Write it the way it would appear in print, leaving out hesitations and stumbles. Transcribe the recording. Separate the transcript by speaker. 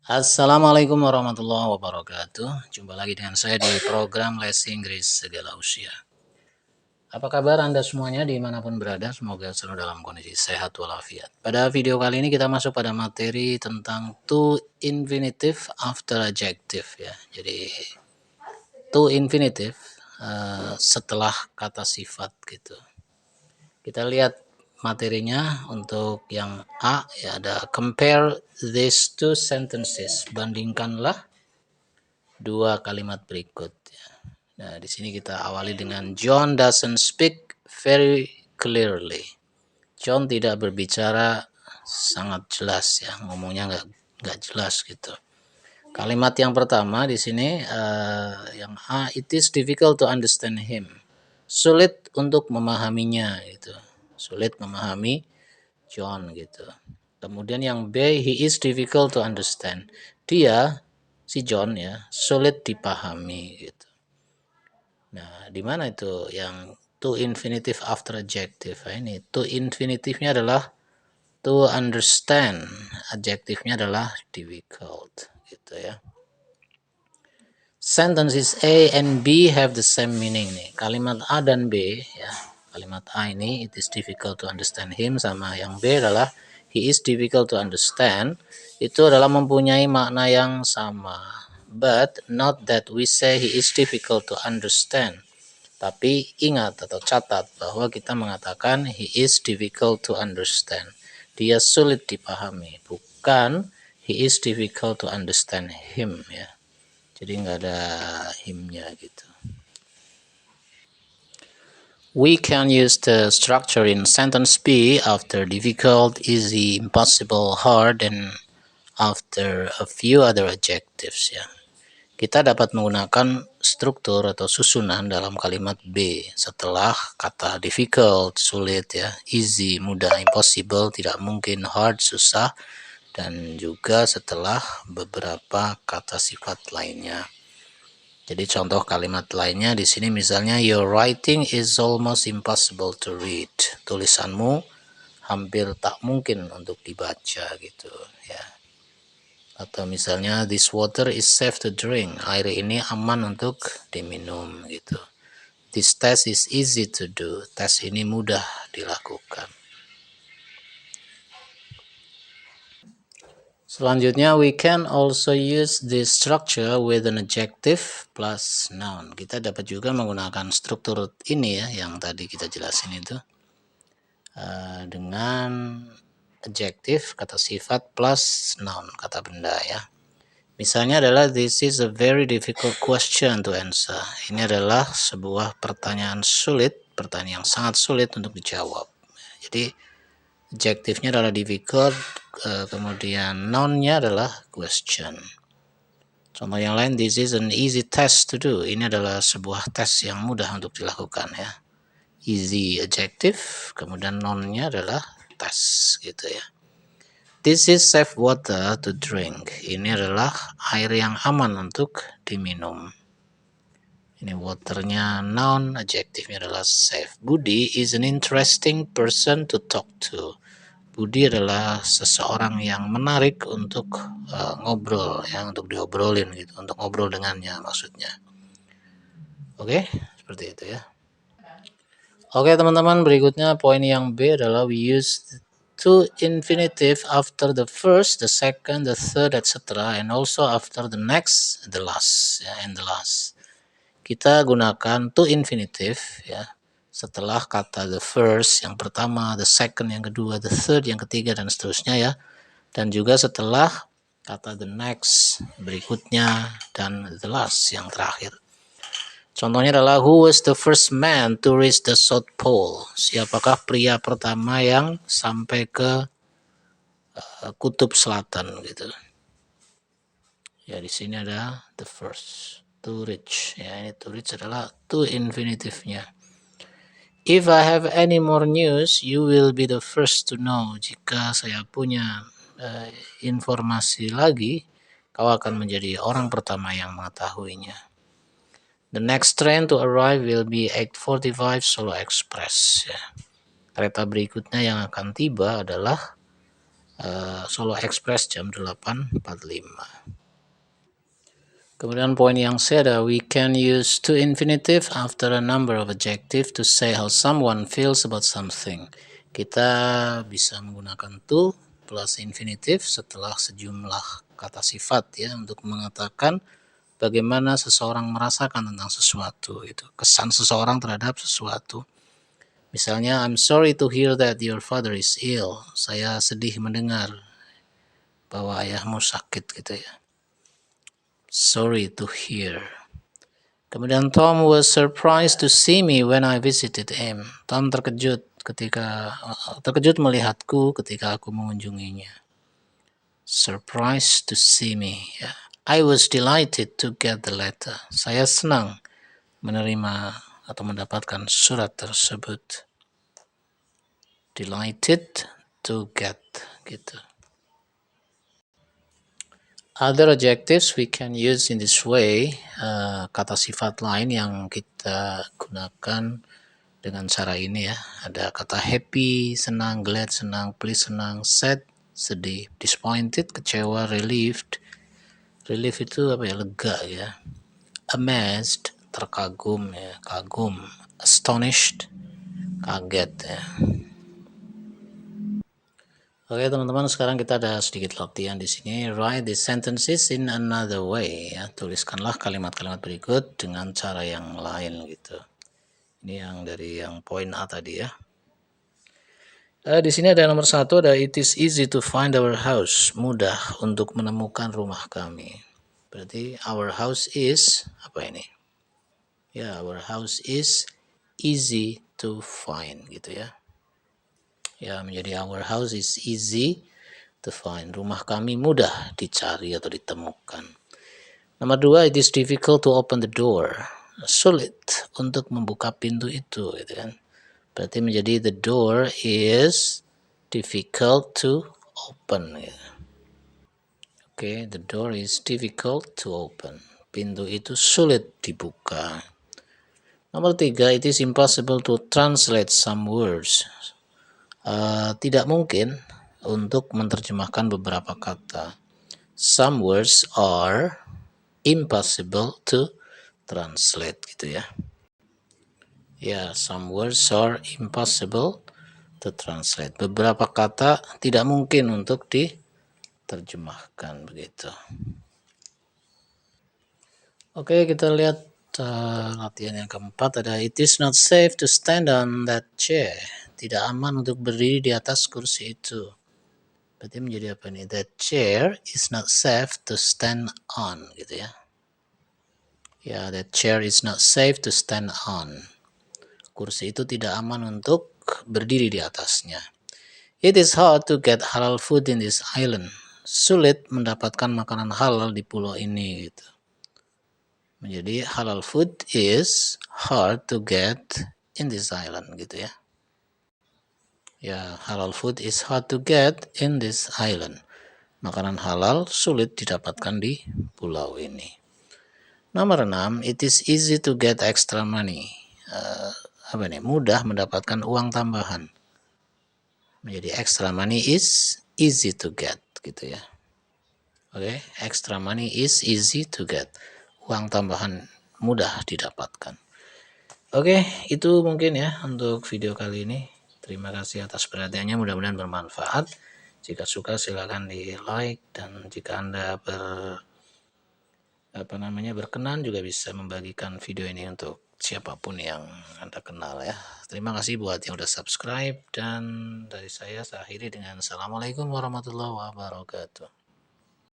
Speaker 1: Assalamualaikum warahmatullahi wabarakatuh. Jumpa lagi dengan saya di program Les Inggris Segala Usia. Apa kabar Anda semuanya dimanapun berada? Semoga selalu dalam kondisi sehat walafiat. Pada video kali ini kita masuk pada materi tentang to infinitive after adjective ya. Jadi to infinitive setelah kata sifat gitu. Kita lihat materinya untuk yang A ya, ada compare these two sentences, bandingkanlah dua kalimat berikut. Nah, di sini kita awali dengan John doesn't speak very clearly. John tidak berbicara sangat jelas ya, ngomongnya nggak jelas gitu. Kalimat yang pertama di sini yang A, it is difficult to understand him. Sulit untuk memahaminya gitu. Sulit memahami John gitu. Kemudian yang B, he is difficult to understand. Dia si John ya sulit dipahami gitu. Nah, di mana itu yang to infinitive after adjective? Nah, ini to infinitifnya adalah to understand, adjektifnya adalah difficult gitu ya. Sentences A and B have the same meaning nih. Kalimat A dan B ya. Kalimat A ini it is difficult to understand him, sama yang B adalah he is difficult to understand. Itu adalah mempunyai makna yang sama. But not that we say he is difficult to understand. Tapi ingat atau catat bahwa kita mengatakan he is difficult to understand. Dia sulit dipahami, bukan he is difficult to understand him ya. Jadi nggak ada himnya gitu. We can use the structure in sentence B after difficult, easy, impossible, hard, and after a few other adjectives ya. Kita dapat menggunakan struktur atau susunan dalam kalimat B setelah kata difficult, sulit ya, easy, mudah, impossible, tidak mungkin, hard, susah, dan juga setelah beberapa kata sifat lainnya. Jadi contoh kalimat lainnya di sini misalnya your writing is almost impossible to read. Tulisanmu hampir tak mungkin untuk dibaca gitu ya. Atau misalnya this water is safe to drink. Air ini aman untuk diminum gitu. This test is easy to do. Tes ini mudah dilakukan. Selanjutnya, we can also use this structure with an adjective plus noun. Kita dapat juga menggunakan struktur ini ya, yang tadi kita jelasin itu. Dengan adjective, kata sifat, plus noun, kata benda ya. Misalnya adalah, this is a very difficult question to answer. Ini adalah sebuah pertanyaan sulit, pertanyaan yang sangat sulit untuk dijawab. Jadi, adjektifnya adalah difficult, kemudian noun-nya adalah question. Contoh yang lain, this is an easy test to do. Ini adalah sebuah tes yang mudah untuk dilakukan ya. Easy adjective, kemudian noun-nya adalah test gitu ya. This is safe water to drink. Ini adalah air yang aman untuk diminum. Ini waternya noun, adjektifnya adalah safe. Budi is an interesting person to talk to. Budi adalah seseorang yang menarik untuk ngobrol, ya, untuk diobrolin gitu, untuk ngobrol dengannya maksudnya. Oke, seperti itu ya. Oke teman-teman, berikutnya poin yang B adalah we use to infinitive after the first, the second, the third, etc. and also after the next, the last, ya, and the last. Kita gunakan to infinitive ya setelah kata the first yang pertama, the second yang kedua, the third yang ketiga, dan seterusnya ya. Dan juga setelah kata the next berikutnya, dan the last yang terakhir. Contohnya adalah who was the first man to reach the South Pole? Siapakah pria pertama yang sampai ke kutub selatan gitu. Ya di sini ada the first to reach. Ya ini to reach adalah to infinitive-nya. If I have any more news, you will be the first to know. Jika saya punya informasi lagi, kau akan menjadi orang pertama yang mengetahuinya. The next train to arrive will be 8:45 Solo Express. Ya. Kereta berikutnya yang akan tiba adalah Solo Express jam 8.45. Kemudian poin yang C ada, we can use to infinitive after a number of adjective to say how someone feels about something. Kita bisa menggunakan to plus infinitive setelah sejumlah kata sifat ya untuk mengatakan bagaimana seseorang merasakan tentang sesuatu, itu kesan seseorang terhadap sesuatu. Misalnya, I'm sorry to hear that your father is ill. Saya sedih mendengar bahwa ayahmu sakit gitu ya. Sorry to hear. Kemudian Tom was surprised to see me when I visited him. Tom terkejut melihatku ketika aku mengunjunginya. Surprised to see me. Ya. I was delighted to get the letter. Saya senang menerima atau mendapatkan surat tersebut. Delighted to get gitu. Other adjectives we can use in this way, kata sifat lain yang kita gunakan dengan cara ini ya. Ada kata happy, senang, glad, senang, pleased, senang, sad, sedih, disappointed, kecewa, relieved. Relief itu apa ya? Lega ya. Amazed, terkagum ya, kagum. Astonished, kaget ya. Oke teman-teman, sekarang kita ada sedikit latihan di sini. Write the sentences in another way ya. Tuliskanlah kalimat-kalimat berikut dengan cara yang lain gitu. Ini yang dari yang poin A tadi ya. Di sini ada nomor 1, ada it is easy to find our house. Mudah untuk menemukan rumah kami. Berarti our house is apa ini? Ya, our house is easy to find gitu ya. Ya, menjadi our house is easy to find. Rumah kami mudah dicari atau ditemukan. Nomor 2, it is difficult to open the door. Sulit untuk membuka pintu itu, gitu kan. Berarti menjadi the door is difficult to open. Gitu. Oke, the door is difficult to open. Pintu itu sulit dibuka. Nomor 3, it is impossible to translate some words. Tidak mungkin untuk menerjemahkan beberapa kata. Some words are impossible to translate gitu ya. Ya, some words are impossible to translate. Beberapa kata tidak mungkin untuk diterjemahkan begitu. Oke, kita lihat latihan yang keempat, ada it is not safe to stand on that chair. Tidak aman untuk berdiri di atas kursi itu. Berarti menjadi apa nih? That chair is not safe to stand on gitu ya. Ya, that chair is not safe to stand on. Kursi itu tidak aman untuk berdiri di atasnya. It is hard to get halal food in this island. Sulit mendapatkan makanan halal di pulau ini gitu. Menjadi halal food is hard to get in this island gitu ya. Ya, halal food is hard to get in this island. Makanan halal sulit didapatkan di pulau ini. Nomor 6, it is easy to get extra money. Mudah mendapatkan uang tambahan. Menjadi extra money is easy to get gitu ya. Oke, extra money is easy to get. Uang tambahan mudah didapatkan. Oke, itu mungkin ya untuk video kali ini. Terima kasih atas perhatiannya, mudah-mudahan bermanfaat. Jika suka silakan di like, dan jika Anda berkenan juga bisa membagikan video ini untuk siapapun yang Anda kenal ya. Terima kasih buat yang udah subscribe, dan dari saya akhiri dengan assalamualaikum warahmatullahi wabarakatuh.